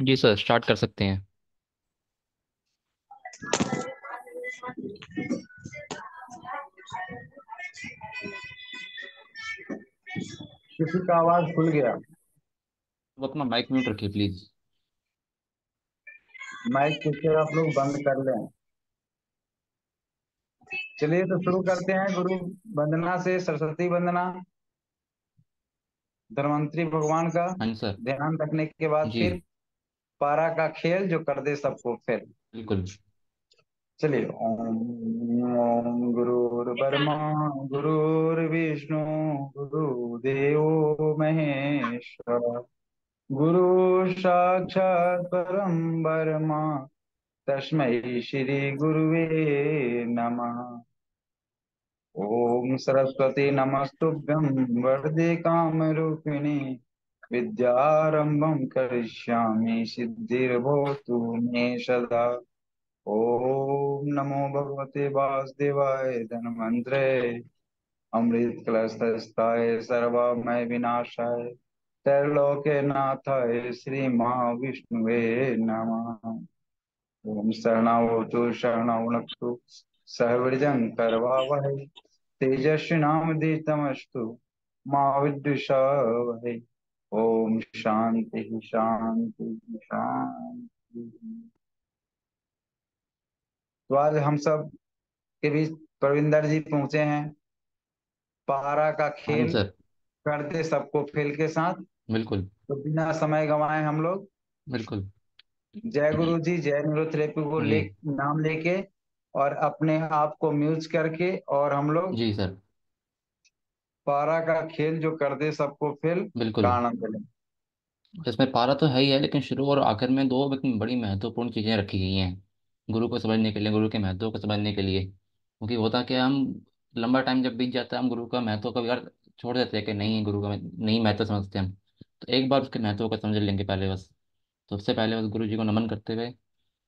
जी sir, start कर सकते हैं। किसी का आवाज खुल गया। वो अपना माइक म्यूट रखिए प्लीज। माइक पीछे आप लोग बंद कर लें। चलिए तो शुरू करते हैं गुरु वंदना से, सरस्वती वंदना, धन्वंतरी भगवान का हाँ जी सर। ध्यान रखने के बाद जी। फिर पारा का खेल जो कर दे सबको फेल। बिल्कुल। चलिए ओम। ओम गुरुर्ब्रह्मा गुरुर्विष्णु गुरुदेवो महेश्वर, गुरु साक्षात् परम ब्रह्म, तस्मै श्री गुरुवे नमः। ओम सरस्वती नमस्तुभ्यं वरदे कामरूपिणी, विद्यारंभं करिष्यामि सिद्धिर्भवतु मे सदा। ओम नमो भगवते वासुदेवाय धन्वंतरे, अमृत कलशस्थाय सर्वमय विनाशाय, त्रैलोक्य नाथाय श्री महाविष्णुवे नमः। ओम शरणावतु शरणावनक्तु सहृदयं करवावहै, तेजस्विनामधीतमस्तु मा विद्विषावहै। ओम शांति शांति शांति। तो आज हम सब के बीच प्रविंदर जी पहुंचे हैं। पारा का हाँ जी खेल सर। करते सबको फेल के साथ। बिल्कुल। तो बिना समय गंवाए हम लोग बिल्कुल। जय गुरु जी जय न्यूरोथेरेपी को जी। नाम लेके और अपने आप को म्यूज करके और हम लोग जी सर। पारा का खेल जो कर दे सबको फेल का बिल्कुल। आनंद लें। इसमें पारा तो है ही है, लेकिन शुरू और आखिर में दो एक बड़ी महत्वपूर्ण चीज़ें रखी गई हैं गुरु को समझने के लिए, गुरु के महत्व को समझने के लिए। क्योंकि होता क्या है, हम लंबा टाइम जब बीत जाता है हम गुरु का महत्व का यार छोड़ देते हैं कि नहीं, गुरु का नहीं महत्व समझते हम। तो एक बार उसके महत्व को समझ लेंगे पहले बस। तो सबसे पहले बस गुरु जी को नमन करते हुए,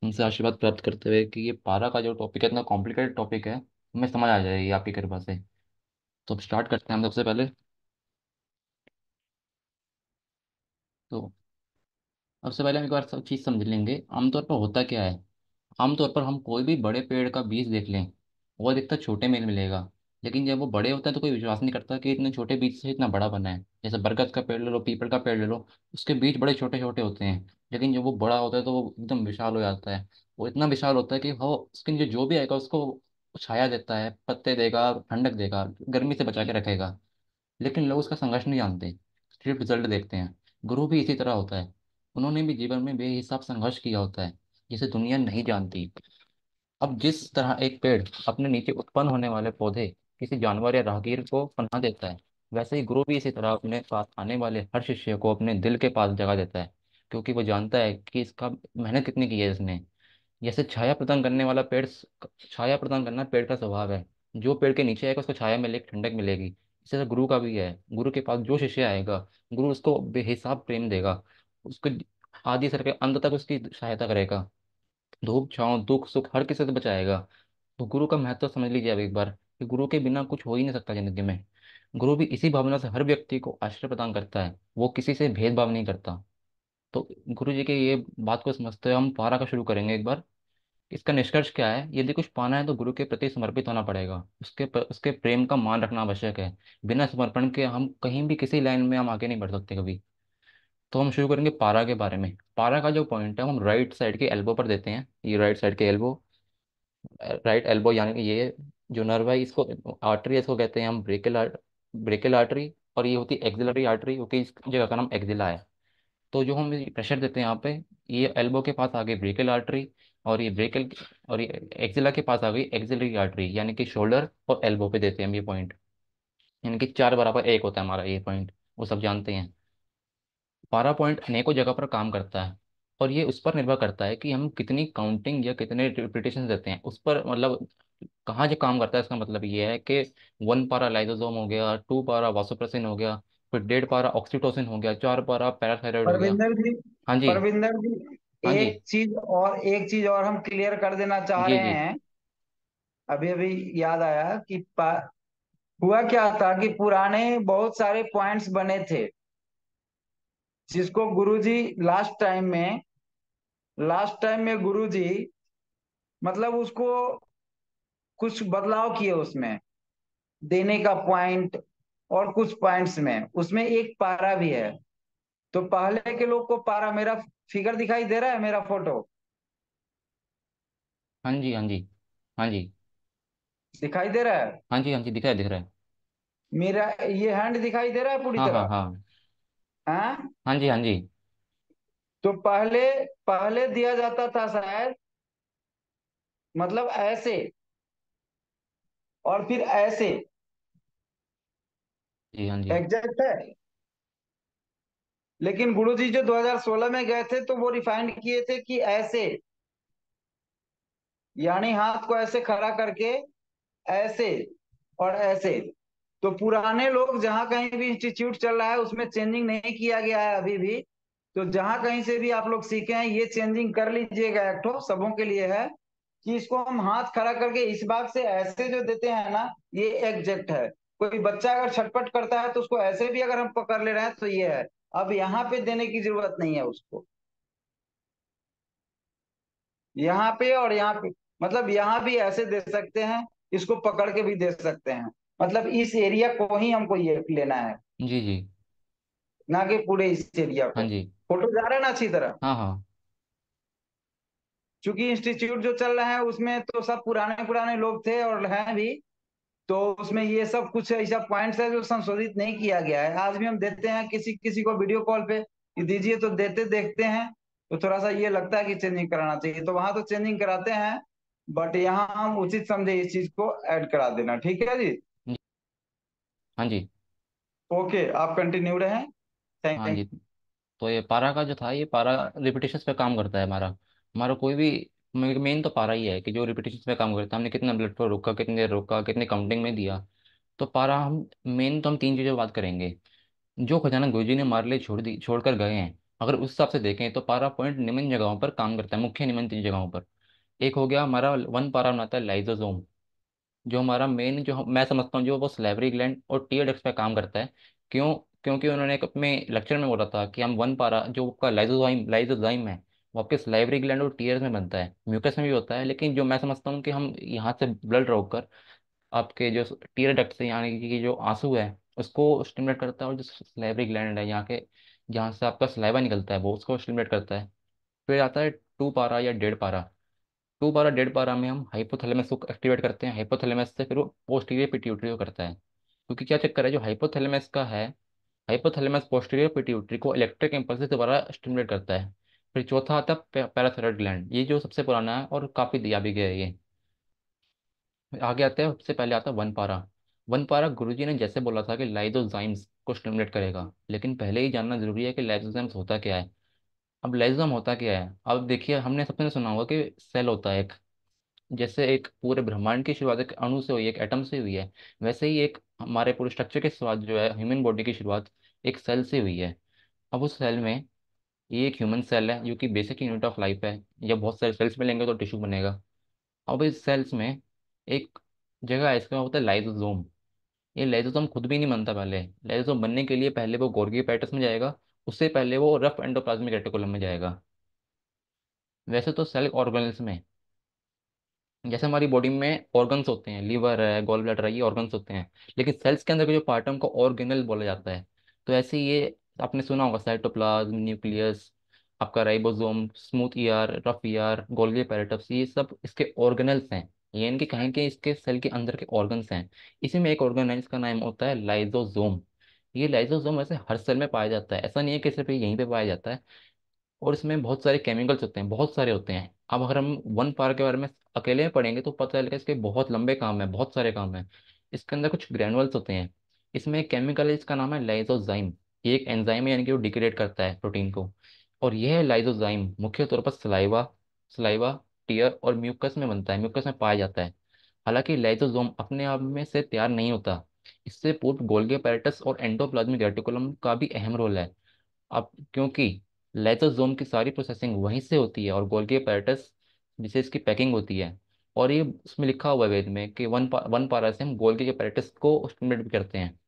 उनसे आशीर्वाद प्राप्त करते हुए कि ये पारा का जो टॉपिक है इतना कॉम्प्लिकेटेड टॉपिक है, हमें समझ आ जाएगी आपकी कृपा से। तो अब स्टार्ट करते हैं हम सबसे पहले। तो सबसे पहले हम एक बार सब चीज़ समझ लेंगे आमतौर पर होता क्या है। आमतौर पर हम कोई भी बड़े पेड़ का बीज देख लें, वो दिखता छोटे में मिलेगा। लेकिन जब वो बड़े होते हैं तो कोई विश्वास नहीं करता कि इतने छोटे बीज से इतना बड़ा बना है। जैसे बरगद का पेड़ ले लो, पीपल का पेड़ ले लो, उसके बीज बड़े छोटे छोटे होते हैं। लेकिन जब वो बड़ा होता है तो वो एकदम विशाल हो जाता है। वो इतना विशाल होता है कि वो उसके नीचे जो भी आएगा उसको छाया देता है, पत्ते देगा, ठंडक देगा, गर्मी से बचा के रखेगा। लेकिन लोग उसका संघर्ष नहीं जानते, सिर्फ रिजल्ट देखते हैं। गुरु भी इसी तरह होता है। उन्होंने भी जीवन में बेहिसाब संघर्ष किया होता है, जिसे दुनिया नहीं जानती। अब जिस तरह एक पेड़ अपने नीचे उत्पन्न होने वाले पौधे किसी जानवर या राहगीर को पनाह देता है, वैसे ही गुरु भी इसी तरह अपने पास आने वाले हर शिष्य को अपने दिल के पास जगह देता है। क्योंकि वो जानता है कि इसका मेहनत कितनी की है इसने। जैसे छाया प्रदान करने वाला पेड़, छाया प्रदान करना पेड़ का स्वभाव है। जो पेड़ के नीचे आएगा उसको छाया मिलेगी, ठंडक मिलेगी। इसी तरह गुरु का भी है। गुरु के पास जो शिष्य आएगा, गुरु उसको बेहिसाब प्रेम देगा, उसको आदि सर के अंत तक उसकी सहायता करेगा, धूप छांव दुख सुख हर किसी से बचाएगा। तो गुरु का महत्व समझ लीजिए अब एक बार, कि गुरु के बिना कुछ हो ही नहीं सकता जिंदगी में। गुरु भी इसी भावना से हर व्यक्ति को आश्रय प्रदान करता है, वो किसी से भेदभाव नहीं करता। तो गुरु जी के ये बात को समझते हुए हम पारा का शुरू करेंगे एक बार। इसका निष्कर्ष क्या है, यदि कुछ पाना है तो गुरु के प्रति समर्पित होना पड़ेगा, उसके प्रेम का मान रखना आवश्यक है। बिना समर्पण के हम कहीं भी किसी लाइन में हम आगे नहीं बढ़ सकते कभी। तो हम शुरू करेंगे पारा के बारे में। पारा का जो पॉइंट है वो हम राइट साइड के एल्बो पर देते हैं। ये राइट साइड के एल्बो, राइट एल्बो यानी कि ये जो नर्व है, इसको आर्टरी इसको कहते हैं हम ब्रेकियल आर्टरी। और ये होती है एक्सिलरी आर्टरी, क्योंकि इस जगह का नाम एक्सिला है। तो जो हम प्रेशर देते हैं यहाँ पे, ये एल्बो के पास आ गई ब्रेकियल आर्टरी, और ये ब्रेकियल और ये एक्सिला के पास आ गई एक्सिलरी आर्टरी, यानी कि शोल्डर और एल्बो पे देते हैं हम ये पॉइंट। यानी कि चार बराबर एक होता है हमारा ये पॉइंट, वो सब जानते हैं। पारा पॉइंट अनेकों जगह पर काम करता है, और ये उस पर निर्भर करता है कि हम कितनी काउंटिंग या कितने रिपीटेशन देते हैं उस पर। मतलब कहाँ जो काम करता है, इसका मतलब ये है कि 1 पारा लाइसोसोम हो गया, 2 पारा वासोप्रेसिन हो गया, फिर 1.5 पारा ऑक्सीटोसिन हो गया, 4 पारा पैराथायराइड हो गया। परविंदर जी, हाँ जी। परविंदर जी, हाँ जी। एक चीज और हम क्लियर कर देना चाह जी। रहे जी। हैं। अभी अभी याद आया कि हुआ क्या था कि पुराने बहुत सारे पॉइंट्स बने थे। जिसको गुरुजी लास्ट टाइम में गुरुजी मतलब उसको कुछ बदलाव किए उसमें, देने का पॉइंट और कुछ पॉइंट्स में, उसमें एक पारा भी है। तो पहले के लोग को पारा, मेरा फिगर दिखाई दे रहा है, मेरा फोटो हाँ जी, हाँ जी, हाँ जी, दिखाई दे रहा है, हाँ जी, हाँ जी, दिख रहा है, दिख रहा है। मेरा ये हैंड दिखाई दे रहा है पूरी हाँ, हाँ, तरह। हाँ, हाँ। हाँ जी, हाँ जी, तो पहले पहले दिया जाता था शायद, मतलब ऐसे और फिर ऐसे। जी, हाँ जी, एग्जैक्ट है। लेकिन गुरुजी जो 2016 में गए थे तो वो रिफाइंड किए थे कि ऐसे, यानी हाथ को ऐसे खड़ा करके, ऐसे और ऐसे। तो पुराने लोग जहां कहीं भी इंस्टीट्यूट चल रहा है उसमें चेंजिंग नहीं किया गया है अभी भी। तो जहां कहीं से भी आप लोग सीखे हैं ये चेंजिंग कर लीजिएगा, एक ठो सबों के लिए है कि इसको हम हाथ खड़ा करके इस भाग से ऐसे जो देते हैं ना, ये एग्जैक्ट है। कोई बच्चा अगर छटपट करता है तो उसको ऐसे भी अगर हम पकड़ ले रहे हैं तो ये है। अब यहाँ पे देने की जरूरत नहीं है उसको, यहाँ पे और यहाँ पे, मतलब यहाँ भी ऐसे दे सकते हैं, इसको पकड़ के भी दे सकते हैं। मतलब इस एरिया को ही हमको ये लेना है, जी, जी, ना कि पूरे इस एरिया हाँ को। जी, फोटो जा रहा है ना अच्छी तरह। हाँ, हाँ, क्योंकि इंस्टीट्यूट जो चल रहा है उसमें तो सब पुराने पुराने लोग थे और हैं भी। तो उसमें ये सब कुछ ऐसा पॉइंट्स है जो संशोधित नहीं किया गया है। आज भी हम देते हैं किसी किसी को वीडियो कॉल पे कि दीजिए, तो देते देखते हैं तो थोड़ा सा ये लगता है कि चेंजिंग कराना चाहिए, तो वहां तो चेंजिंग कराते हैं। बट यहाँ हम उचित समझे इस चीज को ऐड करा देना, ठीक है जी। जी, हाँ जी, ओके, आप कंटिन्यू रहें। हाँ थैंक। जी। तो ये पारा का जो था, ये पारा रिपीटेशंस पे काम करता है हमारा। हमारा कोई भी मेन तो पारा ही है कि जो रिपीटेशंस पे काम करता है। हमने कितना ब्लड फ्लो रोका, कितनी देर रोका, कितने काउंटिंग में दिया। तो पारा हम मेन तो हम तीन चीज़ों पर बात करेंगे। जो खजाना गुरुजी ने हमारे लिए छोड़कर गए हैं, अगर उस हिसाब से देखें तो पारा पॉइंट निम्न जगहों पर काम करता है, मुख्य निम्न तीन जगहों पर। एक हो गया हमारा वन पारा बनाता है लाइजोसोम, जो हमारा मेन मैं समझता हूँ जो वो सलेवरी ग्लैंड और टी एडेक्स पे काम करता है। क्यों? क्योंकि उन्होंने एक अपने लेक्चर में बोला था कि हम वन पारा जो आपका लाइजोजाइम है, वो आपके सलाइवरी ग्लैंड और टीयर्स में बनता है, म्यूकस में भी होता है। लेकिन जो मैं समझता हूँ कि हम यहाँ से ब्लड रोककर आपके जो टीयर डक्ट से, यानी कि जो आंसू है, उसको स्टिमुलेट करता है। और जो सलाइवरी ग्लैंड है यहाँ के, जहाँ से आपका सलाइवा निकलता है, वो उसको स्टिमुलेट करता है। फिर आता है टू पारा या डेढ़ पारा। टू पारा डेढ़ पारा में हम हाइपोथैलेमस को एक्टिवेट करते हैं, हाइपोथैलेमस से फिर वो पोस्टीरियर पिट्यूटरी को करता है। क्योंकि क्या चक्कर है जो हाइपोथैलेमस का है, हाइपोथैलेमस पोस्टीरियर पिट्यूटरी को इलेक्ट्रिक इम्पल्स द्वारा स्टिमुलेट करता है। फिर चौथा आता है पैराथायरॉयड ग्लैंड, ये जो सबसे पुराना है और काफ़ी दिया भी गया है ये। आगे आते हैं, सबसे पहले आता है वन पारा। वन पारा गुरुजी ने जैसे बोला था कि लाइजोजाइम्स को स्टिमुलेट करेगा, लेकिन पहले ही जानना जरूरी है कि लाइजोजाइम्स होता क्या है। अब लाइजोजाइम होता क्या है, अब देखिए, हमने सबने सुना होगा कि सेल होता है एक। जैसे एक पूरे ब्रह्मांड की शुरुआत एक अणु से हुई है, एक एटम से हुई है, वैसे ही एक हमारे पूरे स्ट्रक्चर की शुरुआत जो है, ह्यूमन बॉडी की शुरुआत एक सेल से हुई है। अब उस सेल में, ये एक ह्यूमन सेल है जो कि बेसिक यूनिट ऑफ लाइफ है। जब बहुत सारे सेल्स मिलेंगे तो टिश्यू बनेगा। अब इस सेल्स में एक जगह है, इसका होता है लाइसोसोम। ये लाइसोसोम खुद भी नहीं बनता पहले। लाइसोसोम बनने के लिए पहले वो गोल्गी एपेटाइटिस में जाएगा, उससे पहले वो रफ एंडोप्लाज्मिक रेटिकुलम में जाएगा। वैसे तो सेल ऑर्गेनल्स में, जैसे हमारी बॉडी में ऑर्गन्स होते हैं, लीवर है, गॉल ब्लैडर है, ये ऑर्गन्स होते हैं। लेकिन सेल्स के अंदर के जो पार्ट है उनको ऑर्गेनल बोला जाता है। तो ऐसे ही ये आपने सुना होगा, साइटोप्लाज्म, न्यूक्लियस, आपका ribosome, smooth ER, rough ER, Golgi apparatus, ये सब इसके ऑर्गेनल्स हैं। ये इनके कहीं के इसके सेल के अंदर के ऑर्गन्स हैं। इसी में एक ऑर्गन है जिसका नाम होता है लाइजोसोम। ये लाइजोसोम वैसे हर सेल में पाया जाता है, ऐसा नहीं है कि सिर्फ ये यहीं पे पाया जाता है। और इसमें बहुत सारे केमिकल्स होते हैं, बहुत सारे होते हैं। अब अगर हम वन पार के बारे में अकेले में पढ़ेंगे तो पता चलेगा इसके बहुत लंबे काम है, बहुत सारे काम है। इसके अंदर कुछ ग्रैनुअल्स होते हैं। इसमें एक केमिकल है जिसका नाम है लाइसोजाइम। ये एक एंजाइम है, यानी कि वो डिग्रेड करता है प्रोटीन को। और यह लाइसोजाइम मुख्य तौर पर सलाइवा सलाइवा टीयर और म्यूकस में बनता है, म्यूकस में पाया जाता है। हालांकि लाइसोसोम अपने आप में से तैयार नहीं होता, इससे पूर्व गोल्गी apparatus और एंडोप्लाज्मिक रेटिकुलम का भी अहम रोल है। अब क्योंकि लाइसोसोम की सारी प्रोसेसिंग वहीं से होती है, और गोल्गी apparatus जिसे इसकी पैकिंग होती है। और ये उसमें लिखा हुआ है वेद में कि वन पारा से हम गोल्गी apparatus को स्टिमुलेट भी करते हैं।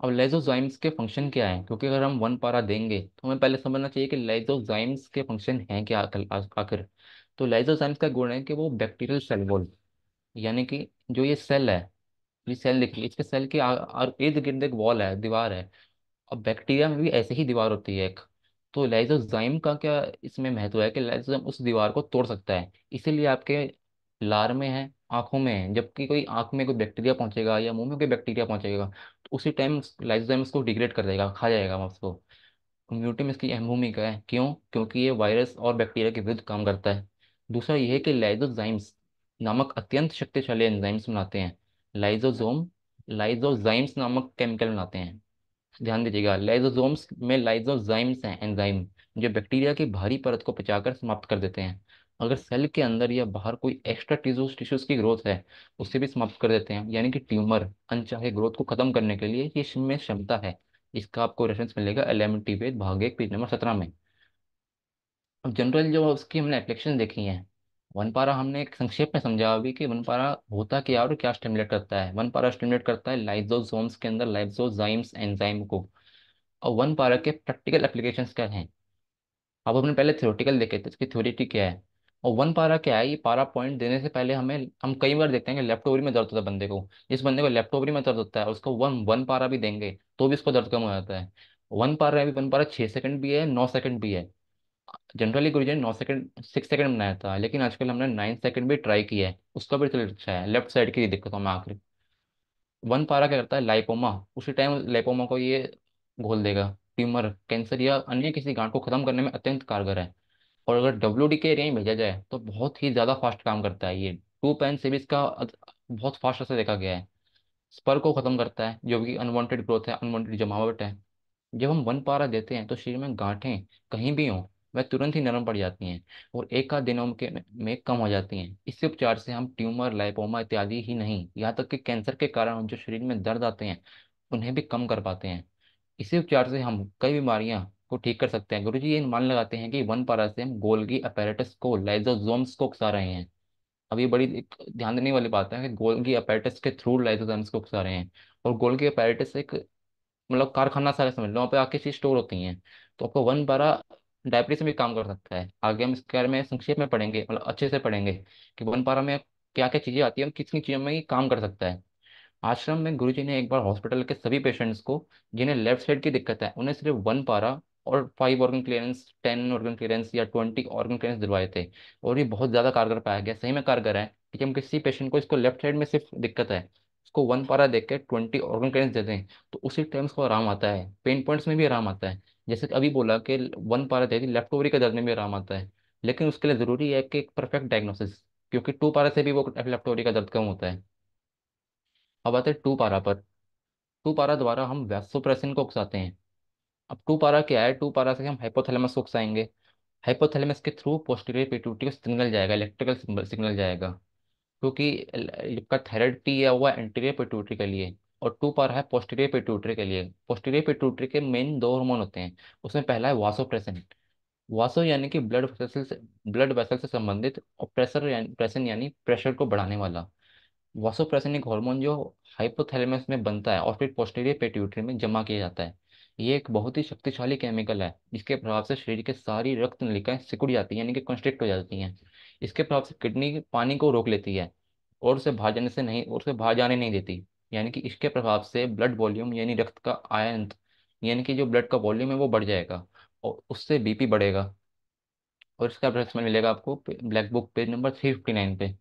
अब लाइजोजाइम्स के फंक्शन क्या है, क्योंकि अगर हम वन पारा देंगे तो हमें पहले समझना चाहिए कि लाइजोजाइम्स के फंक्शन हैं क्या आखिर। तो लाइजोजाइम्स का गुण है कि वो बैक्टीरियल सेल वॉल, यानी कि जो ये सेल है, ये सेल देखिए, इसके सेल के इर्द गिर्द एक वॉल है, दीवार है। अब बैक्टीरिया में भी ऐसे ही दीवार होती है एक। तो लाइजोजाइम का क्या इसमें महत्व है कि लाइजोजाइम उस दीवार को तोड़ सकता है, इसीलिए आपके लार में है, आंखों में है, जबकि कोई आंख में कोई बैक्टीरिया पहुंचेगा या मुंह में कोई बैक्टीरिया पहुंचेगा तो उसी टाइम लाइजोजाइम उसको डिग्रेड कर देगा, खा जाएगा उसको। इम्यूनिटी में इसकी अहम भूमिका है, क्यों? क्योंकि ये वायरस और बैक्टीरिया के विरुद्ध काम करता है। दूसरा ये है कि लाइजोजाइम्स नामक अत्यंत शक्तिशाली एंजाइम्स बनाते हैं। लाइजोजोम लाइजोजाइम्स नामक केमिकल बनाते हैं। ध्यान दीजिएगा, लाइजोसोम्स में लाइजोजाइम्स हैं, एंजाइम जो बैक्टीरिया की भारी परत को पचाकर समाप्त कर देते हैं। अगर सेल के अंदर या बाहर कोई एक्स्ट्रा टिश्यूज की ग्रोथ है, उसे भी समाप्त कर देते हैं, यानी कि ट्यूमर अनचाहे ग्रोथ को खत्म करने के लिए ये में क्षमता है। इसका आपको रेफरेंस मिलेगा एलिमेंट्री वेद भाग 1 पेज नंबर 17 में। अब जनरल जो उसकी हमने एप्लीकेशन देखी है, वन पारा हमने एक संक्षेप में समझा अभी कि वन पारा होता क्या है और क्या स्टिमुलेट करता है। वन पारा स्टिमुलेट करता है लाइजोसोम्स के अंदर लाइजोजाइम्स एंजाइम को। और वन पारा के प्रैक्टिकल एप्लीकेशंस क्या हैं? अब हमने पहले थ्योरेटिकल देखे थे, इसकी थ्योरेटिक क्या है। और वन पारा क्या है, ये पारा पॉइंट देने से पहले हम कई बार देखते हैं कि लेफ्ट ओवरी में दर्द होता है बंदे को। जिस बंदे को लेफ्ट ओवरी में दर्द होता है उसको वन वन पारा भी देंगे तो भी उसको दर्द कम हो जाता है। वन पारा 6 सेकंड भी है, 9 सेकंड भी है। जनरली गुरुजी ने 9 सेकंड 6 सेकंड बनाया था, लेकिन आजकल हमने 9 सेकंड भी ट्राई किया है, उसका भी रिजल्ट अच्छा है लेफ्ट साइड की दिक्कतों में आखिर। वन पारा क्या करता है, लाइपोमा, उसी टाइम लाइपोमा को ये घोल देगा। ट्यूमर, कैंसर या अन्य किसी गांठ को खत्म करने में अत्यंत कारगर है। और अगर WD के एरिया में भेजा जाए तो बहुत ही ज़्यादा फास्ट काम करता है ये। टू पैन से भी इसका बहुत फास्ट असर देखा गया है। स्पर को खत्म करता है, जो कि अनवांटेड ग्रोथ है, अनवांटेड जमावट है। जब हम वन पारा देते हैं तो शरीर में गांठें कहीं भी हों, वह तुरंत ही नरम पड़ जाती हैं और एक आध दिनों में कम हो जाती हैं। इसी उपचार से हम ट्यूमर, लाइपोमा इत्यादि ही नहीं, यहाँ तक कि कैंसर के कारण जो शरीर में दर्द आते हैं उन्हें भी कम कर पाते हैं। इसी उपचार से हम कई बीमारियां को ठीक कर सकते हैं। गुरुजी ये मान लगाते हैं कि वन पारा से हम गोल्गी अपैरेटस को, लाइजोसोम्स को उकसा रहे हैं। अब ये बड़ी एक ध्यान देने वाली बात है कि गोल्गी अपैरेटस के थ्रू लाइजोसोम्स को उकसा रहे हैं। और गोल्गी अपैरेटस एक मतलब कारखाना सारा समझ लो, वहाँ पे आके चीज स्टोर होती हैं। तो आपको वन बारह डायरेक्टली से भी काम कर सकता है। आगे हम इसके बारे में संक्षेप में पढ़ेंगे, मतलब अच्छे से पढ़ेंगे कि वन पारा में क्या क्या चीजें आती हैं और किस किन चीजों में ये काम कर सकता है। आश्रम में गुरुजी ने एक बार हॉस्पिटल के सभी पेशेंट्स को जिन्हें लेफ्ट साइड की दिक्कत है उन्हें सिर्फ वन पारा और 5 ऑर्गन क्लियरेंस, 10 ऑर्गन क्लियरेंस या 20 ऑर्गन क्लियरेंस दिलवाए थे। और ये बहुत ज़्यादा कारगर पाया गया, सही में कारगर है। कि हम किसी पेशेंट को, इसको लेफ्ट साइड में सिर्फ दिक्कत है, उसको वन पारा देख के 20 ऑर्गन क्लियरेंस दे दें तो उसी टाइम उसको आराम आता है, पेन पॉइंट्स में भी आराम आता है। जैसे कि अभी बोला कि वन पारा दे दी, लेफ्ट ओवरी के दर्द में भी आराम आता है। लेकिन उसके लिए ज़रूरी है कि एक परफेक्ट डायग्नोसिस, क्योंकि टू पारा से भी वो लेफ्ट ओवरी का दर्द कम होता है। अब आते हैं टू पारा पर। टू पारा द्वारा हम वैसोप्रेसिन को उकसाते हैं। अब टू पारा क्या है, टू पारा से हम हाइपोथैलेमस को उकसाएंगे। हाइपोथैलेमस के थ्रू पोस्टीरियर पिट्यूटरी को सिग्नल जाएगा, इलेक्ट्रिकल सिग्नल जाएगा। क्योंकि इसका थेरेपी है हुआ एंटीरियर पिट्यूटरी के लिए और टू पारा है पोस्टीरियर पिट्यूटरी के लिए। पोस्टीरियर पिट्यूटरी के मेन दो हार्मोन होते हैं, उसमें पहला है वासोप्रेसिन। वासो यानी कि ब्लड वेसल से संबंधित, और प्रेशर यानी प्रेशन यानी प्रेशर को बढ़ाने वाला। वासोप्रेसिन एक हार्मोन जो हाइपोथैलेमस में बनता है और फिर पोस्टीरियर पिट्यूटरी में जमा किया जाता है। ये एक बहुत ही शक्तिशाली केमिकल है, जिसके प्रभाव से शरीर के सारी रक्त नलिकाएं सिकुड़ जाती हैं, यानी कि कंस्ट्रिक्ट हो जाती हैं। इसके प्रभाव से किडनी पानी को रोक लेती है और उसे बाहर जाने नहीं देती। यानी कि इसके प्रभाव से ब्लड वॉल्यूम यानी रक्त का आयन, यानी कि जो ब्लड का वॉल्यूम है वो बढ़ जाएगा और उससे BP बढ़ेगा। और इसका रेफरेंस मिलेगा आपको ब्लैक बुक पेज नंबर 359 पे।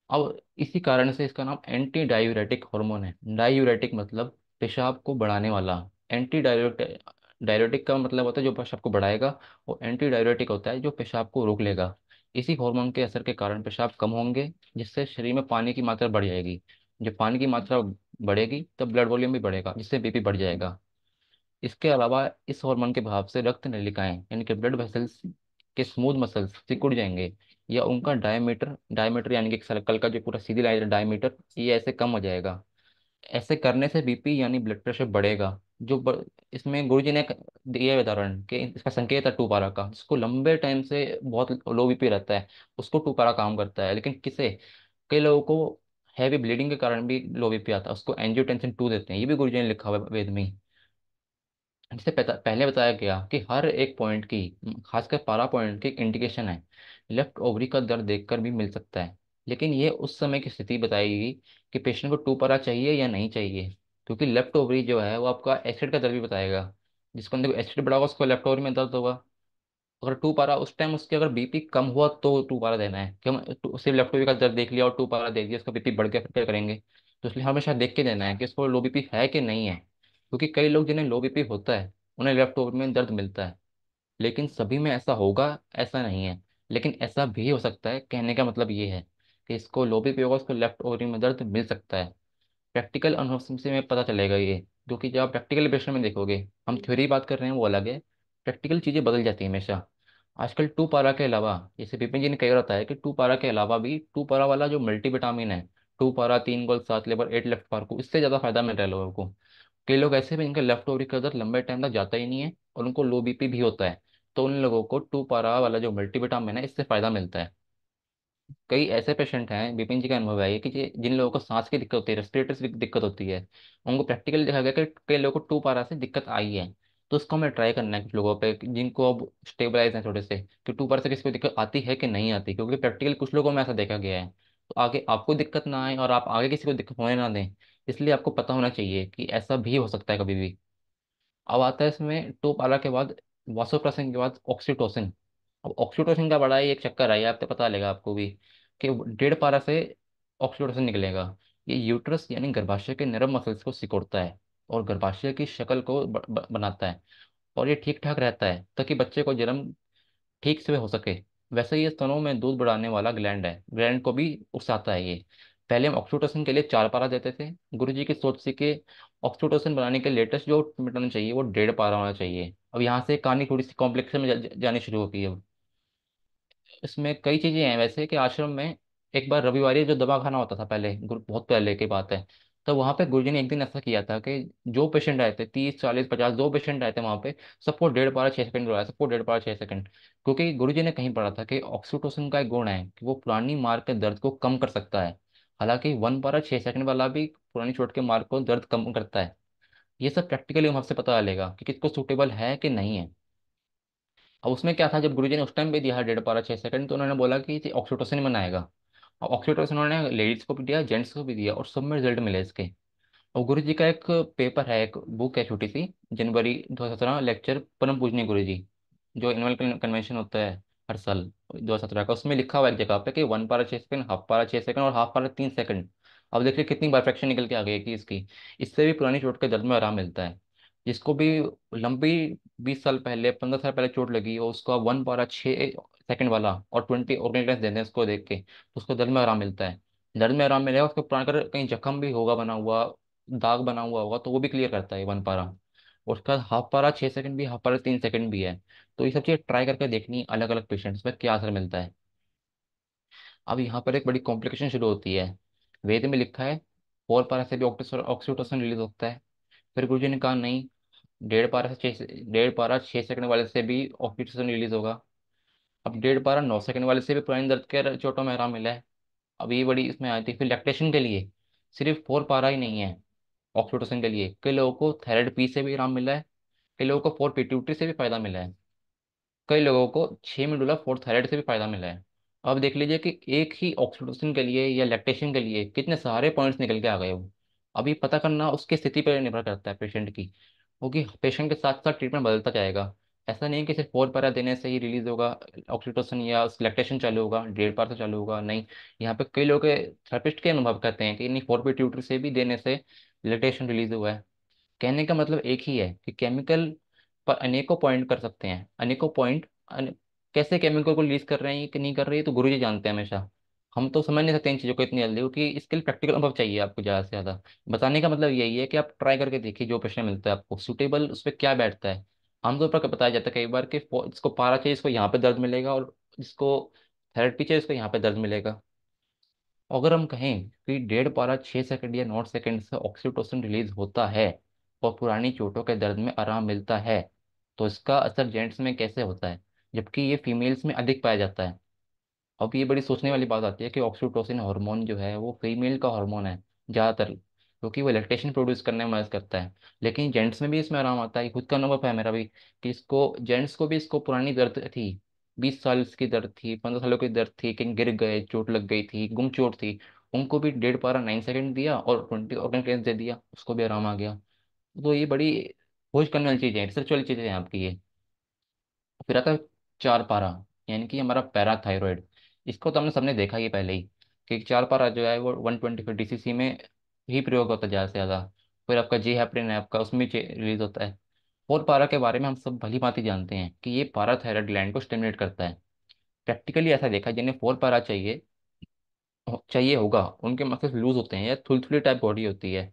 अब इसी कारण से इसका नाम एंटी डायूरेटिक हार्मोन है। डायूरेटिक मतलब पेशाब को बढ़ाने वाला। एंटी डायूरेटिक, डायूरेटिक का मतलब होता है जो पेशाब को बढ़ाएगा, और एंटी डायूरेटिक होता है जो पेशाब को रोक लेगा। इसी हार्मोन के असर के कारण पेशाब कम होंगे, जिससे शरीर में पानी की मात्रा बढ़ जाएगी। जब पानी की मात्रा बढ़ेगी तब ब्लड वॉल्यूम भी बढ़ेगा, जिससे BP बढ़ जाएगा। इसके अलावा इस हार्मोन के प्रभाव से रक्त नलिकाएं यानी कि ब्लड वेसल्स के स्मूथ मसल्स सिकुड़ जाएंगे, या उनका डायमीटर डायमीटर यानी कि सर्कल का जो पूरा सीधी लाइन है डायमीटर, ये ऐसे कम हो जाएगा। ऐसे करने से BP यानी ब्लड प्रेशर बढ़ेगा। इसमें गुरुजी ने एक दिया है उदाहरण कि इसका संकेत है टू पारा का, जिसको लंबे टाइम से बहुत लो BP रहता है उसको टू पारा काम करता है। लेकिन किसे, कई लोगों को हैवी ब्लीडिंग के कारण भी लो बीपी आता है, उसको एंजियोटेंसिन 2 देते हैं, ये भी गुरुजी ने लिखा हुआ है वेद में ही। जैसे पहले बताया गया कि हर एक पॉइंट की, खासकर पारा पॉइंट की एक इंडिकेशन है। लेफ्ट ओवरी का दर्द देखकर भी मिल सकता है, लेकिन ये उस समय की स्थिति बताएगी कि पेशेंट को टू पारा चाहिए या नहीं चाहिए। क्योंकि लेफ्ट ओवरी जो है वो आपका एसिड का दर्द भी बताएगा। जिसको अंदर एसिड बढ़ा होगा उसको लेफ्ट ओवरी में दर्द होगा। अगर टू पारा उस टाइम उसके अगर बीपी कम हुआ तो टू पारा देना है, कि हम सिर्फ लेफ्ट ओवरी का दर्द देख लिया और टू पारा दे दिया, उसका बीपी बढ़ गया फिर क्या करेंगे। तो इसलिए हमेशा देख के देना है कि उसको लो बीपी है कि नहीं है। क्योंकि कई लोग जिन्हें लो बीपी होता है उन्हें लेफ्ट ओवर में दर्द मिलता है, लेकिन सभी में ऐसा होगा ऐसा नहीं है। लेकिन ऐसा भी हो सकता है, कहने का मतलब ये है कि इसको लो बीपी होगा उसको लेफ्ट ओवरी में दर्द मिल सकता है। प्रैक्टिकल अनुभव से में पता चलेगा ये। क्योंकि जब आप प्रैक्टिकल पेशेंट में देखोगे, हम थ्योरी बात कर रहे हैं वो अलग है, प्रैक्टिकल चीज़ें बदल जाती हैं हमेशा। आजकल टू पारा के अलावा, जैसे विपिन जी ने कह रहा है कि टू पारा के अलावा भी टू पारा वाला जो मल्टीविटामिन है, टू पारा 3 गोल्ड 7 लेबर 8 लेफ्ट पार को, इससे ज़्यादा फायदा मिल रहा है लोगों को। कई लोग ऐसे भी इनका लेफ्ट ओवरी का दर्द लंबे टाइम तक जाता ही नहीं है और उनको लो बीपी भी होता है, तो उन लोगों को टू पारा वाला जो मल्टीविटामिन है इससे फायदा मिलता है। कई ऐसे पेशेंट हैं, विपिन जी का अनुभव है ये, कि जिन लोगों को सांस की दिक्कत होती है, रेस्पिरेटरी की दिक्कत होती है, उनको प्रैक्टिकली देखा गया कि कई लोगों को टू पारा से दिक्कत आई है। तो उसको हमें ट्राई करना है कुछ लोगों पे जिनको अब स्टेबलाइज हैं थोड़े से, कि टू पारा से किसी को दिक्कत आती है कि नहीं आती, क्योंकि प्रैक्टिकली कुछ लोगों में ऐसा देखा गया है। तो आगे आपको दिक्कत ना आए और आप आगे किसी को दिक्कत होने ना दें, इसलिए आपको पता होना चाहिए कि ऐसा भी हो सकता है कभी भी। अब आता है इसमें टू पारा के बाद, वासोप्रेसिन के बाद ऑक्सीटोसिन। अब ऑक्सीटोसिन का बड़ा ही एक चक्कर है, ये आपको पता लगा आपको भी, कि 1.5 पारा से ऑक्सीटोसिन निकलेगा। ये यूट्रस यानी गर्भाशय के नर्व मसल्स को सिकोड़ता है और गर्भाशय की शक्ल को बनाता है, और ये ठीक ठाक रहता है ताकि बच्चे को जन्म ठीक से हो सके। वैसे ये स्तनों में दूध बढ़ाने वाला ग्लैंड है, ग्लैंड को भी उकसाता है ये। पहले हम ऑक्सीटोसिन के लिए 4 पारा देते थे, गुरुजी की सोच से कि ऑक्सीटोसिन बनाने के लेटेस्ट जो मिटाना चाहिए वो 1.5 पारा होना चाहिए। अब यहाँ से कहानी थोड़ी सी कॉम्प्लेक्स में जानी शुरू होगी अब। इसमें कई चीजें हैं वैसे, कि आश्रम में एक बार रविवारी जो दवा खाना होता था पहले, बहुत पहले की बात है, तो वहाँ पे गुरुजी ने एक दिन ऐसा किया था कि जो पेशेंट आए थे 30 40 50 जो पेशेंट आए थे वहाँ पे, सबको 1.5 पारा 6 सेकंड बुलाया, सबको 1.5 पारा 6 सेकंड। क्योंकि गुरुजी ने कहीं पढ़ा था कि ऑक्सीटोसिन का एक गुण है कि वो पुरानी मार के दर्द को कम कर सकता है। हालांकि 1 पारा 6 सेकंड वाला भी पुरानी चोट के मार को दर्द कम करता है। ये सब प्रैक्टिकली हम आपसे पता चलेगा कि किसको सूटेबल है कि नहीं है। अब उसमें क्या था, जब गुरुजी ने उस टाइम भी दिया 1.5 पारा 6 सेकंड, तो उन्होंने बोला कि ऑक्सीटोसिन बनाएगा। और ऑक्सीटोसिन उन्होंने लेडीज को भी दिया, जेंट्स को भी दिया, और सब में रिजल्ट मिले इसके। और गुरु जी का एक पेपर है, एक बुक है छोटी सी, जनवरी 2017 लेक्चर परम पूजनीय गुरु जी, जो एनुअल कन्वेंशन होता है हर साल 2017 का, उसमें लिखा हुआ है एक जगह पे कि 1 पारा 6 सेकंड, हाफ पारा 6 सेकंड और हाफ पारा 3 सेकंड। अब देखिए कितनी परफेक्शन निकल के आ गई है कि इसकी, इससे भी पुरानी चोट के दर्द में आराम मिलता है। जिसको भी लंबी 20 साल पहले 15 साल पहले चोट लगी और उसका 1 पारा 6 सेकंड वाला और 20 ऑर्गेनिक देते हैं उसको देख के, तो उसको दर्द में आराम मिलता है। दर्द में आराम मिलेगा उसको, पुराना अगर कहीं जख्म भी होगा बना हुआ, दाग बना हुआ होगा, तो वो भी क्लियर करता है 1 पारा। और उसका हाफ पारा 6 सेकंड भी, हाफ पारा 3 सेकंड भी है। तो ये सब चीज़ ट्राई करके देखनी अलग अलग पेशेंट्स में क्या असर मिलता है। अब यहाँ पर एक बड़ी कॉम्प्लिकेशन शुरू होती है। वेद में लिखा है 4 पारा से भी ऑक्सीटोसिन रिलीज होता है। फिर गुरुजी ने कहा नहीं, 1.5 पारा से 6 1.5 पारा 6 सेकंड वाले से भी ऑक्सीटोसिन रिलीज होगा। अब 1.5 पारा 9 सेकंड वाले से भी पुरानी दर्द के चोटों में आराम मिला है। अब ये बड़ी इसमें आई थी फिर लैक्टेशन के लिए, सिर्फ 4 पारा ही नहीं है ऑक्सीटोसिन के लिए, कई लोगों को थायराइड पी से भी आराम मिला है, कई लोगों को 4 पिट्यूटरी से भी फायदा मिला है, कई लोगों को 6 मेडुला 4 थायराइड से भी फायदा मिला है। अब देख लीजिए कि एक ही ऑक्सीटोसिन के लिए या लैक्टेशन के लिए कितने सारे पॉइंट्स निकल के आ गए हो। अभी पता करना उसकी स्थिति पर निर्भर करता है पेशेंट की, क्योंकि पेशेंट के साथ साथ ट्रीटमेंट बदलता जाएगा। ऐसा नहीं है कि सिर्फ 4 पारा देने से ही रिलीज होगा ऑक्सीटोसिन या लैक्टेशन चालू होगा 1.5 पारा से चालू होगा, नहीं। यहाँ पे कई लोग थेरेपिस्ट के अनुभव करते हैं कि नहीं, 4 पिट्यूटरी से भी देने से लैक्टेशन रिलीज हुआ है। कहने का मतलब एक ही है कि केमिकल पर अनेकों पॉइंट कर सकते हैं, अनेकों पॉइंट कैसे केमिकल को रिलीज कर रहे हैं कि नहीं कर रहे हैं, तो गुरुजी जानते हैं हमेशा। हम तो समझ नहीं सकते इन चीज़ों को इतनी जल्दी, क्योंकि इसके लिए प्रैक्टिकल अनुभव चाहिए आपको ज़्यादा से ज़्यादा। बताने का मतलब यही है कि आप ट्राई करके देखिए जो पेशेंट मिलता है आपको सूटेबल उस पर क्या बैठता है। आमतौर पर बताया जाता है कई बार कि जिसको पारा चाहिए इसको यहाँ पे दर्द मिलेगा, और जिसको थेरेपी चाहिए इसको यहाँ पे दर्द मिलेगा। अगर हम कहें कि 1.5 पारा 6 सेकंड या 9 सेकंड से ऑक्सीटोसिन रिलीज होता है और पुरानी चोटों के दर्द में आराम मिलता है, तो इसका असर जेंट्स में कैसे होता है, जबकि ये फीमेल्स में अधिक पाया जाता है। अब ये बड़ी सोचने वाली बात आती है कि ऑक्सीटोसिन हार्मोन जो है वो फीमेल का हार्मोन है ज़्यादातर, क्योंकि वो लैक्टेशन प्रोड्यूस करने में मदद करता है। लेकिन जेंट्स में भी इसमें आराम आता है, खुद का अनुभव है मेरा भी, कि इसको जेंट्स को भी इसको पुरानी दर्द थी, 20 साल की दर्द थी, 15 सालों की दर्द थी, कहीं गिर गए चोट लग गई थी, गुम चोट थी, उनको भी 1.5 पारा 9 सेकंड दिया और 20 ऑर्गन दे दिया, उसको भी आराम आ गया। तो ये बड़ी खोज करने वाली चीज़ है, रिसर्च वाली चीज़ें हैं आपकी ये। फिर आता है 4 पारा, यानी कि हमारा पैराथायरॉयड। इसको तो हमने सबने देखा ही पहले ही, कि 4 पारा जो है वो 125 DCC में ही प्रयोग होता है ज़्यादा से ज़्यादा। फिर आपका जी हैपरिन है आपका, उसमें रिलीज होता है। 4 पारा के बारे में हम सब भली भांति जानते हैं कि ये पाराथायरॉयड ग्लैंड को स्टिमुलेट करता है। प्रैक्टिकली ऐसा देखा है, जिन्हें 4 पारा चाहिए चाहिए होगा, उनके मसल्स लूज होते हैं या थुलथुली टाइप बॉडी होती है।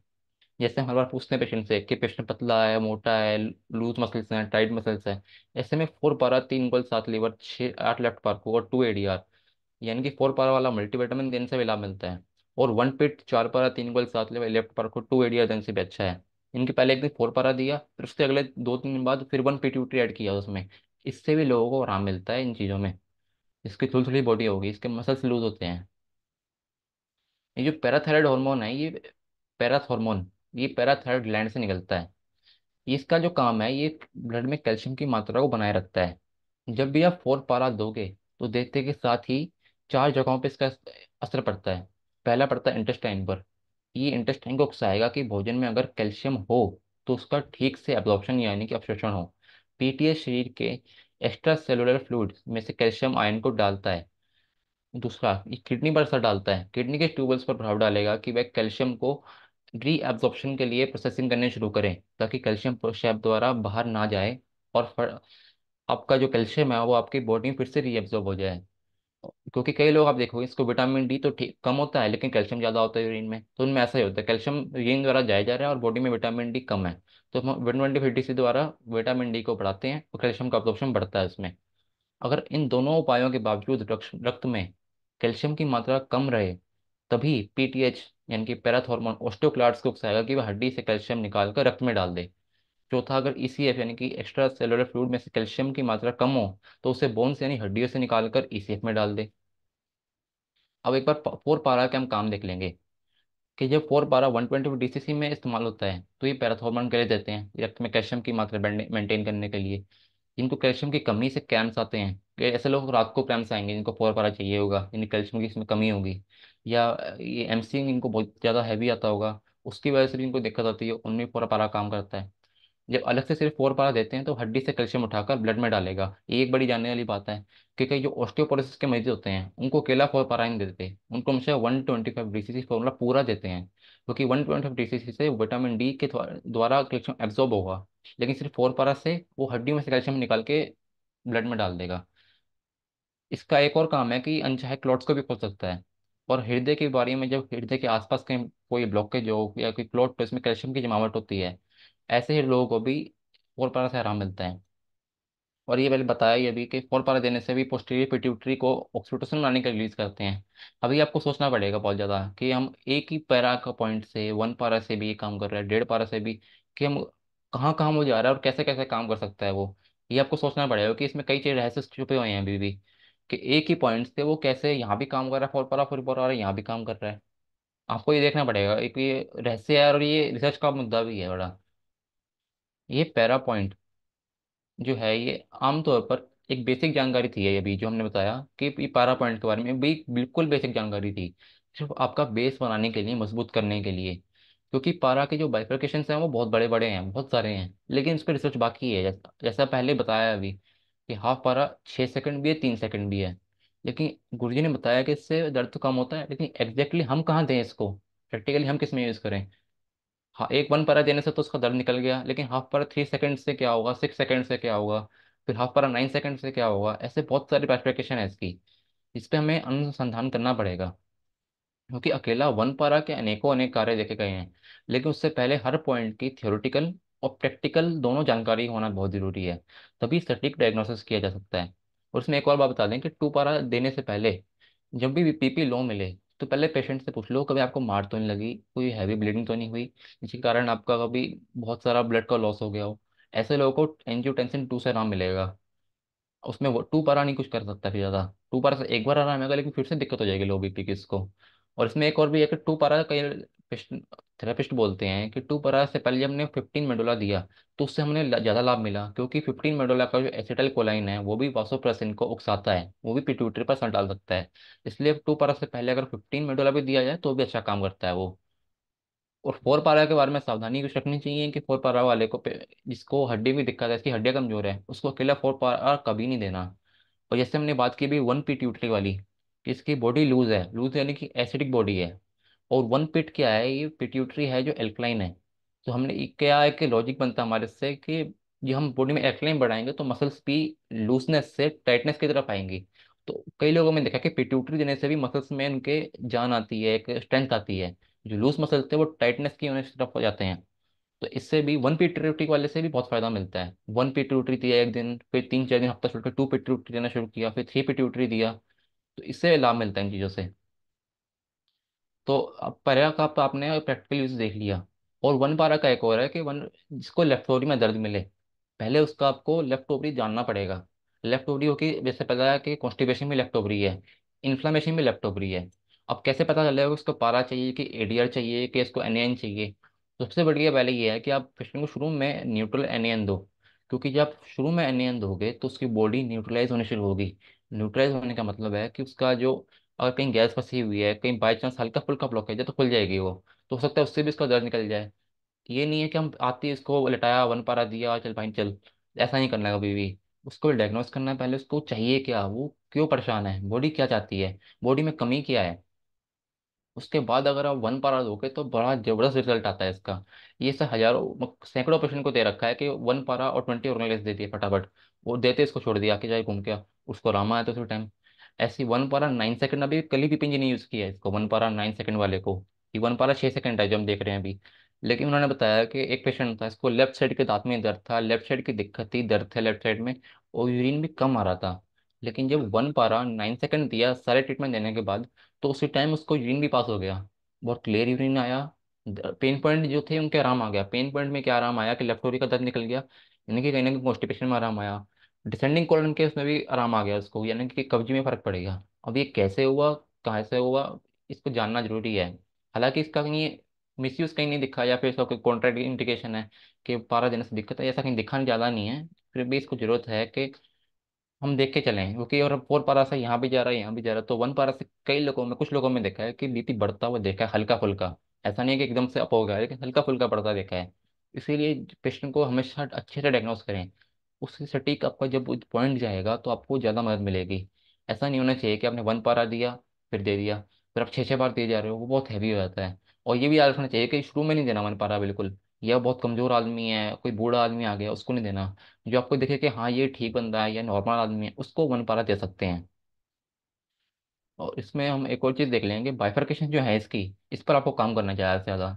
जैसे हम हर बार पूछते हैं पेशेंट से कि पेशेंट पतला है, मोटा है, लूज मसल्स हैं, टाइट मसल्स हैं। ऐसे में 4 पारा 3 गोल 7 लीवर 6 8 लेफ्ट पार्को और 2 ADR, यानी कि 4 पारा वाला मल्टीविटामिन देने से भी लाभ मिलता है। और 1 पिट 4 पारा 3 गोल 7 लीवर लेफ्ट पार्को 2 ADR देने से भी अच्छा है। इनके पहले एक दिन 4 पारा दिया, फिर उसके अगले 2 3 दिन बाद फिर 1 PTUT ऐड किया उसमें। इससे भी लोगों को आराम मिलता है इन चीज़ों में। इसकी थोड़ी बॉडी होगी, इसके मसल्स लूज होते हैं। ये जो पैराथायरॉयड हार्मोन है, ये पैराथ हार्मोन, ये पैराथायरॉयड ग्लैंड से निकलता है। इसका जो काम है, ये ब्लड में कैल्शियम की मात्रा को बनाए रखता है। जब भी आप 4 पारा दोगे तो देखते के साथ ही 4 जगहों पे इसका असर पड़ता है। पहला पड़ता है इंटेस्टाइन पर। ये इंटेस्टाइन को उकसाएगा कि भोजन में अगर कैल्शियम हो तो उसका ठीक से एब्जॉर्प्शन यानी कि अवशोषण हो। पीटीएस शरीर के एक्स्ट्रा सेलुलर फ्लूइड में से कैल्शियम आयन को डालता है। दूसरा, ये किडनी पर असर डालता है, किडनी के ट्यूबल्स पर प्रभाव डालेगा कि वह कैल्शियम को रीअब्जॉर्प्शन के लिए प्रोसेसिंग करने शुरू करें, ताकि कैल्शियम पेशाब द्वारा बाहर ना जाए और आपका जो कैल्शियम है वो आपकी बॉडी में फिर से रीअब्जॉर्ब हो जाए। क्योंकि कई लोग आप देखोगे, इसको विटामिन डी तो ठीक कम होता है लेकिन कैल्शियम ज़्यादा होता है यूरिन में, तो उनमें ऐसा ही होता है, कैल्शियम यूरिन द्वारा जाया जा रहा है और बॉडी में विटामिन डी कम है। तो हम 120/50 द्वारा विटामिन डी को बढ़ाते हैं और कैल्शियम का अब्जॉर्प्शन बढ़ता है उसमें। अगर इन दोनों उपायों के बावजूद रक्त में कैल्शियम की मात्रा कम रहे, तभी पीटीएच यानी कि पैराथ हार्मोन ऑस्टियोक्लास्ट को उकसाएगा कि वह हड्डी से कैल्शियम निकाल कर रक्त में डाल दे। चौथा, अगर ईसीएफ यानी कि एक्स्ट्रा सेलुलर फ्लूइड में से कैल्शियम की मात्रा कम हो तो उसे बोन्स यानी हड्डियों से निकाल कर ईसीएफ में डाल दे। अब एक बार 4 पारा के हम काम देख लेंगे, कि जब 4 पारा 120 DCC में इस्तेमाल होता है तो ये पैराथ हार्मोन के लिए देते हैं रक्त में कैल्शियम की मात्रा मेंटेन करने के लिए। जिनको कैल्शियम की कमी से क्रैम्प्स आते हैं, कि ऐसे लोग रात को क्रैम्प्स आएंगे जिनको 4 पारा चाहिए होगा, यानी कैल्शियम की इसमें कमी होगी, या ये एमसी इनको बहुत ज़्यादा हैवी आता होगा, उसकी वजह से भी इनको दिक्कत आती है, उनमें 4 पारा काम करता है। जब अलग से सिर्फ 4 पारा देते हैं तो हड्डी से कैल्शियम उठाकर ब्लड में डालेगा। ये एक बड़ी जानने वाली बात है, कि कई जो ऑस्टियोपोरोसिस के मरीज होते हैं उनको अकेला 4 पारा नहीं देते, उनको हमेशा 125 DCC फॉर्मूला पूरा देते हैं, क्योंकि 125 DCC से विटामिन डी के द्वारा कैल्शियम एब्जॉर्ब होगा, लेकिन सिर्फ 4 पारा से वो हड्डियों में से कैल्शियम निकाल के ब्लड में डाल देगा। इसका एक और काम है कि अनचाहे क्लॉट्स को भी खोल सकता है। और हृदय की बीमारी में जब हृदय के आसपास कहीं कोई ब्लॉकेज हो या कोई क्लॉट तो इसमें कैल्शियम की जमावट होती है, ऐसे ही लोगों को भी 4 पारा से आराम मिलता है। और ये पहले बताया ये भी कि 4 पारा देने से भी पोस्टीरियर पिट्यूटरी को ऑक्सीटोसिन बनाने का रिलीज करते हैं। अभी आपको सोचना पड़ेगा बहुत ज़्यादा कि हम एक ही पैरा का पॉइंट से 1 पारा से भी ये काम कर रहे हैं, 1.5 पारा से भी, कि हम कहाँ कहाँ मुझे जा रहा है और कैसे कैसे काम कर सकता है वो। ये आपको सोचना पड़ेगा कि इसमें कई चीज़ रहस्य छुपे हुए हैं अभी भी, कि एक ही पॉइंट से वो कैसे यहाँ भी काम कर रहा है 4 पारा, 4 पारा यहाँ भी काम कर रहा है। आपको ये देखना पड़ेगा, एक ये रहस्य है और ये रिसर्च का मुद्दा भी है बड़ा। ये पैरा पॉइंट जो है ये आमतौर पर एक बेसिक जानकारी थी, ये अभी जो हमने बताया कि ये पारा पॉइंट के बारे में भी बिल्कुल बेसिक जानकारी थी, सिर्फ आपका बेस बनाने के लिए, मजबूत करने के लिए। क्योंकि पारा के जो बाइफरकेशंस हैं वो बहुत बड़े बड़े हैं, बहुत सारे हैं, लेकिन इस पर रिसर्च बाकी है। जैसा पहले बताया अभी, कि हाफ पारा 6 सेकंड भी है, 3 सेकंड भी है। लेकिन गुरुजी ने बताया कि इससे दर्द तो कम होता है, लेकिन एग्जैक्टली हम कहाँ दें इसको, प्रैक्टिकली हम किस में यूज़ करें। हाँ, एक 1 पारा देने से तो उसका दर्द निकल गया, लेकिन हाफ पारा 3 सेकंड से क्या होगा, 6 सेकंड से क्या होगा, फिर हाफ पारा 9 सेकंड से क्या होगा, ऐसे बहुत सारी एप्लीकेशन है इसकी। इस पे हमें अनुसंधान करना पड़ेगा, क्योंकि अकेला 1 पारा के अनेकों अनेक कार्य देखे गए हैं, लेकिन उससे पहले हर पॉइंट की थ्योरेटिकल और प्रैक्टिकल दोनों जानकारी होना बहुत ज़रूरी है, तभी सटीक डायग्नोसिस किया जा सकता है। और उसमें एक और बात बता दें कि 2 पारा देने से पहले जब भी पीपी लो मिले तो पहले पेशेंट से पूछ लो कभी आपको मार तो नहीं लगी, कोई हैवी ब्लीडिंग तो नहीं हुई, जिसके कारण आपका कभी बहुत सारा ब्लड का लॉस हो गया हो। ऐसे लोगों को एंजियोटेंसिन 2 से आराम मिलेगा। उसमें वो टू पारा नहीं कुछ कर सकता फिर ज़्यादा। टू पारा से एक बार आराम आएगा, लेकिन फिर से दिक्कत हो जाएगी लो बीपी की इसको। और इसमें एक और भी है कि टू पारा कई थेरेपिस्ट बोलते हैं कि टू पारा से पहले जब हमने 15 मेडोला दिया, तो उससे हमने ज़्यादा लाभ मिला, क्योंकि 15 मेडोला का जो एसिटाइल कोलाइन है वो भी वासोप्रेसिन को उकसाता है, वो भी पिट्यूटरी पर असर डाल सकता है। इसलिए टू पारा से पहले अगर 15 मेडोला भी दिया जाए तो भी अच्छा काम करता है वो। और फोर पारा के बारे में सावधानी कुछ रखनी चाहिए कि फोर पारा वाले को जिसको हड्डी भी दिक्कत है, इसकी हड्डियां कमजोर है, उसको अकेला फोर पारा कभी नहीं देना। और जैसे हमने बात की भी वन पिट्यूटरी वाली, कि इसकी बॉडी लूज है, लूज यानी कि एसिडिक बॉडी है। और वन पिट क्या है, ये पिट्यूटरी है जो एल्कलाइन है। तो हमने क्या है कि लॉजिक बनता है हमारे से कि जो हम बॉडी में एल्कलाइन बढ़ाएंगे तो मसल्स भी लूजनेस से टाइटनेस की तरफ आएंगी। तो कई लोगों में देखा कि पिट्यूटरी देने से भी मसल्स में उनके जान आती है, एक स्ट्रेंथ आती है। जो लूज मसल्स थे वो टाइटनेस की होने की तरफ हो जाते हैं। तो इससे भी वन पिट्यूटरी वाले से भी बहुत फायदा मिलता है। वन पिट्यूटरी दिया एक दिन, फिर 3 4 दिन हफ्ता छोड़ के टू पिट्यूटरी देना शुरू किया, फिर थ्री पिट्यूटरी दिया। तो इससे लाभ मिलता है इन चीज़ों से। तो अब पैरा का आपने प्रैक्टिकल यूज देख लिया। और वन पारा का एक और है कि वन जिसको लेफ्ट ओवरी में दर्द मिले, पहले उसका आपको लेफ्ट ओवरी जानना पड़ेगा। लेफ्ट ओवरी हो कि जैसे पता है कि कॉन्स्टिपेशन भी लेफ्ट ओवरी है, इन्फ्लामेशन भी लेफ्ट ओवरी है। अब कैसे पता चलेगा कि उसको पारा चाहिए कि एडीआर चाहिए कि इसको एनएन चाहिए? तो सबसे बढ़िया पहले ये है कि आप पेशेंट को शुरू में न्यूट्रल एनएन दो। क्योंकि जब शुरू में एनएन दोगे तो उसकी बॉडी न्यूट्रलाइज होनी शुरू होगी। न्यूट्रलाइज होने का मतलब है कि उसका जो, अगर कहीं गैस फंसी हुई है, कहीं बाई चांस हल्का फुल्का ब्लॉकेज है तो खुल जाएगी वो। तो हो सकता है उससे भी इसका दर्द निकल जाए। ये नहीं है कि हम आते ही इसको लटाया, वन पारा दिया, चल भाई चल। ऐसा नहीं करना है कभी भी। उसको डायग्नोस करना है पहले, उसको चाहिए क्या, वो क्यों परेशान है, बॉडी क्या चाहती है, बॉडी में कमी क्या है। उसके बाद अगर आप वन पारा दोगे तो बड़ा जबरदस्त रिजल्ट आता है इसका। ये सब हजारों सैकड़ों पेशेंट को दे रखा है कि वन पारा और 20 ऑर्गेनाइज दे दिए फटाफट। वो देते इसको छोड़ दिया कि जाए घूम के आ। उसको रामा है तो उसी टाइम। ऐसी वन पारा 9 सेकंड, अभी कल ही पिपिन जी ने यूज किया है इसको, वन पारा 9 सेकंड वाले को। ये वन पारा 6 सेकंड है जो हम देख रहे हैं अभी। लेकिन उन्होंने बताया कि एक पेशेंट था, इसको लेफ्ट साइड के दांत में दर्द था, लेफ्ट साइड की दिक्कत थी, दर्द थे लेफ्ट साइड में, और यूरिन भी कम आ रहा था। लेकिन जब वन पारा 9 सेकंड दिया सारे ट्रीटमेंट देने के बाद, तो उसी टाइम उसको यूरिन भी पास हो गया। बहुत क्लियर यूरिन आया। पेन पॉइंट जो थे उनके आराम आ गया। पेन पॉइंट में क्या आराम आया कि लेफ्ट ओरी का दर्द निकल गया, यानी कि कहीं ना कहीं कॉन्स्टिपेशन में आराम आया। डिसेंडिंग कोलन के उसमें भी आराम आ गया उसको, यानी कि कब्जी में फर्क पड़ेगा। अब ये कैसे हुआ, कहाँ से हुआ, इसको जानना जरूरी है। हालांकि इसका कहीं मिसयूज कहीं नहीं दिखा, या फिर इसका कोई कॉन्ट्रा इंडिकेशन है कि पारा देने से दिक्कत है, ऐसा कहीं दिखा ज़्यादा नहीं है। फिर भी इसको जरूरत है कि हम देख के चलें, क्योंकि और फोर पारा से यहाँ भी जा रहा है यहाँ भी जा रहा है। तो वन पारा से कई लोगों में, कुछ लोगों में देखा है कि बीपी बढ़ता हुआ देखा है, हल्का फुल्का। ऐसा नहीं है कि एकदम से अप हो गया है, लेकिन हल्का फुल्का बढ़ता देखा है। इसीलिए पेशेंट को हमेशा अच्छे से डायग्नोस करें। उससे सटीक आपका जब पॉइंट जाएगा तो आपको ज़्यादा मदद मिलेगी। ऐसा नहीं होना चाहिए कि आपने वन पारा दिया फिर दे दिया, फिर आप 6 6 बार दिए जा रहे हो, वो बहुत हैवी हो जाता है। और ये भी याद रखना चाहिए कि शुरू में नहीं देना वन पारा बिल्कुल। या बहुत कमजोर आदमी है, कोई बूढ़ा आदमी आ गया, उसको नहीं देना। जो आपको देखे कि हाँ ये ठीक बंदा है या नॉर्मल आदमी है, उसको वन पारा दे सकते हैं। और इसमें हम एक और चीज़ देख लेंगे, बाइफरकेशन जो है इसकी, इस पर आपको काम करना है ज़्यादा से ज़्यादा।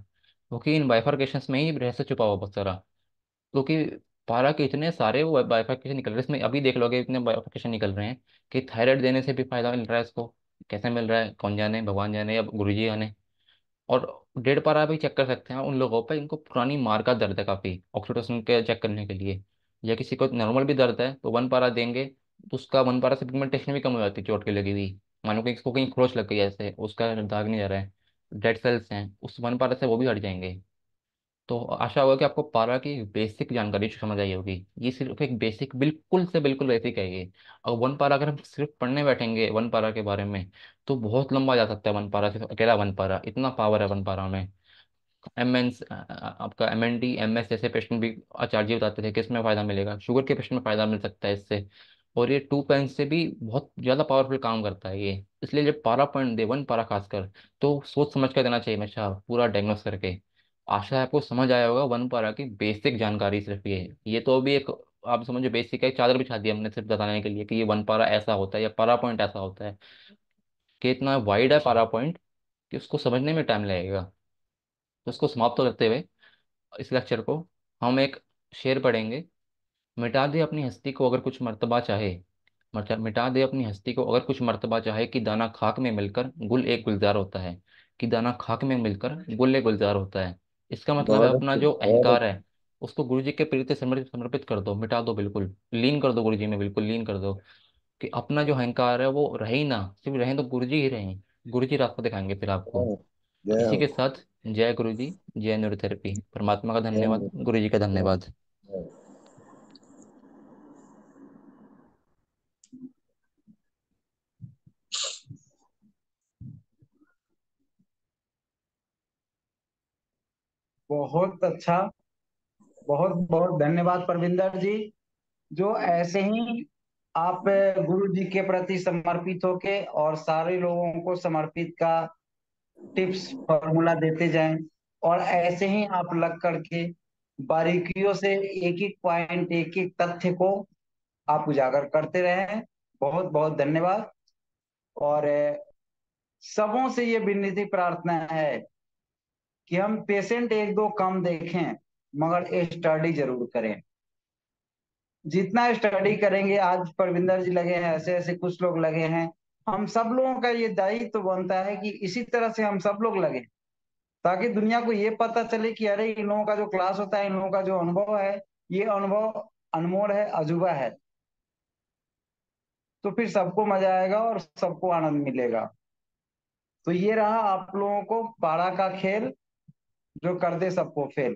क्योंकि इन बाइफरकेशन में ही रहस्य छुपा हुआ बहुत सारा। क्योंकि पारा के इतने सारे वो बाइफरकेशन निकल रहे हैं इसमें, अभी देख लोगे इतने बाइफरकेशन निकल रहे हैं कि थायराइड देने से भी फायदा मिल रहा है इसको। कैसे मिल रहा है कौन जाने, भगवान जाने या गुरु जी जाने। और डेढ़ पारा भी चेक कर सकते हैं उन लोगों पे इनको पुरानी मार का दर्द है काफी, ऑक्सीटोसिन के चेक करने के लिए। या किसी को नॉर्मल भी दर्द है तो वन पारा देंगे, तो उसका वन पारा से पिगमेंटेशन भी कम हो जाती है चोट के लगी हुई। मानो कि इसको कहीं खरोच लग गई है, ऐसे उसका दाग नहीं जा रहा है, डेड सेल्स हैं, उस वन पारा से वो भी हट जाएंगे। तो आशा होगा कि आपको पारा की बेसिक जानकारी समझ आई होगी। ये सिर्फ एक बेसिक, बिल्कुल से बिल्कुल बेसिक है ये। और वन पारा अगर हम सिर्फ पढ़ने बैठेंगे वन पारा के बारे में, तो बहुत लंबा जा सकता है वन पारा, सिर्फ अकेला वन पारा, इतना पावर है वन पारा में। एम एन आपका M N D M S जैसे पेशेंट भी आचार्य जी बताते थे कि इसमें फायदा मिलेगा, शुगर के पेशेंट में फायदा मिल सकता है इससे। और ये टू पेन से भी बहुत ज्यादा पावरफुल काम करता है ये। इसलिए जब पारा पॉइंट दे वन पारा खासकर, तो सोच समझ कर देना चाहिए हमेशा, पूरा डायग्नोस करके। आशा है आपको समझ आया होगा वन पारा की बेसिक जानकारी, सिर्फ ये तो अभी एक, आप समझो बेसिक है, चादर बिछा दी हमने सिर्फ बताने के लिए कि ये वन पारा ऐसा होता है या पारा पॉइंट ऐसा होता है। कि इतना वाइड है पारा पॉइंट कि उसको समझने में टाइम लगेगा। तो उसको समाप्त करते हुए इस लेक्चर को हम एक शेर पढ़ेंगे। मिटा दे अपनी हस्ती को अगर कुछ मर्तबा चाहे, मिटा दे अपनी हस्ती को अगर कुछ मर्तबा चाहे, कि दाना खाक में मिलकर गुल एक गुलजार होता है। कि दाना खाक में मिलकर गुल एक गुलजार होता है। इसका मतलब है बहुत अपना अच्छे, जो बहुत अहंकार अच्छे। है, उसको गुरु जी के प्रति समर्पित समर्पित कर दो, मिटा दो, बिल्कुल लीन कर दो गुरु जी में, बिल्कुल लीन कर दो। कि अपना जो अहंकार है वो रहे ही ना, सिर्फ रहे तो गुरु जी ही रहें। गुरु जी रास्ता दिखाएंगे फिर आपको। जय तो जय इसी के हो। साथ जय गुरु जी, जय न्यूरोथेरेपी। परमात्मा का जय धन्यवाद, हो। गुरु जी का जय धन्यवाद। जय। बहुत अच्छा। बहुत बहुत धन्यवाद परविंदर जी, जो ऐसे ही आप गुरु जी के प्रति समर्पित होके और सारे लोगों को समर्पित का टिप्स फॉर्मूला देते जाएं, और ऐसे ही आप लग करके बारीकियों से एक एक पॉइंट, एक एक तथ्य को आप उजागर करते रहें। बहुत बहुत धन्यवाद। और सबों से ये विनती प्रार्थना है कि हम पेशेंट एक दो कम देखें, मगर स्टडी जरूर करें। जितना स्टडी करेंगे, आज परविंदर जी लगे हैं, ऐसे ऐसे कुछ लोग लगे हैं, हम सब लोगों का ये दायित्व तो बनता है कि इसी तरह से हम सब लोग लगे, ताकि दुनिया को ये पता चले कि अरे इन लोगों का जो क्लास होता है, इन लोगों का जो अनुभव है, ये अनुभव अनमोल है, अजूबा है। तो फिर सबको मजा आएगा और सबको आनंद मिलेगा। तो ये रहा आप लोगों को पारा का खेल, जो कर दे सबको फेल।